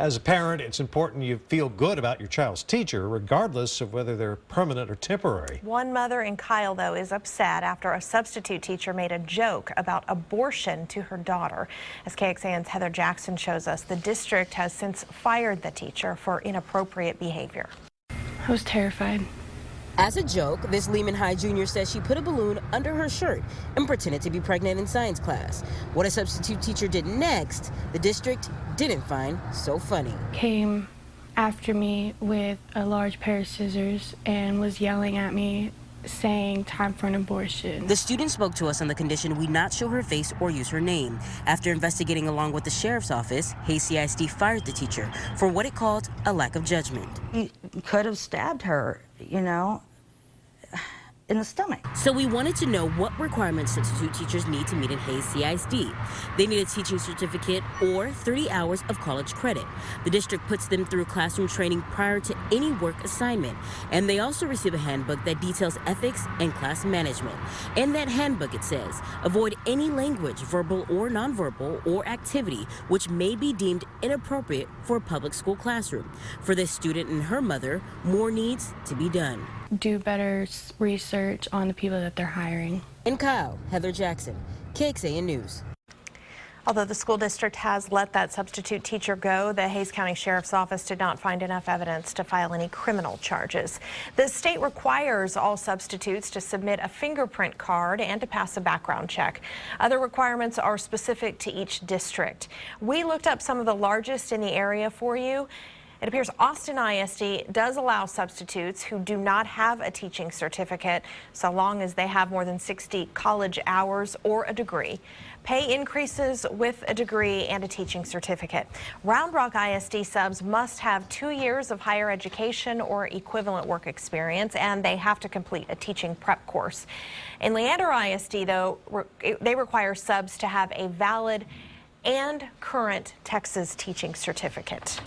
As a parent, it's important you feel good about your child's teacher, regardless of whether they're permanent or temporary. One mother in Kyle, though, is upset after a substitute teacher made a joke about abortion to her daughter. As KXAN's Heather Jackson shows us, the district has since fired the teacher for inappropriate behavior. I was terrified. As a joke, this Lehman High junior says she put a balloon under her shirt and pretended to be pregnant in science class. What a substitute teacher did next, the district didn't find so funny. Came after me with a large pair of scissors and was yelling at me, saying time for an abortion. The student spoke to us on the condition we not show her face or use her name. After investigating along with the sheriff's office, Hays CISD fired the teacher for what it called a lack of judgment. He could have stabbed her, in the stomach. So we wanted to know what requirements substitute teachers need to meet in Hays CISD. They need a teaching certificate or 30 hours of college credit. The district puts them through classroom training prior to any work assignment. And they also receive a handbook that details ethics and class management. In that handbook, it says, avoid any language, verbal or nonverbal, or activity which may be deemed inappropriate for a public school classroom. For this student and her mother, more needs to be done. Do better research on the people that they're hiring. In Kyle, Heather Jackson, KXAN News. Although the school district has let that substitute teacher go, the Hays County Sheriff's Office did not find enough evidence to file any criminal charges. The state requires all substitutes to submit a fingerprint card and to pass a background check. Other requirements are specific to each district. We looked up some of the largest in the area for you. It appears Austin ISD does allow substitutes who do not have a teaching certificate, so long as they have more than 60 college hours or a degree. Pay increases with a degree and a teaching certificate. Round Rock ISD subs must have 2 years of higher education or equivalent work experience, and they have to complete a teaching prep course. In Leander ISD, though, they require subs to have a valid and current Texas teaching certificate.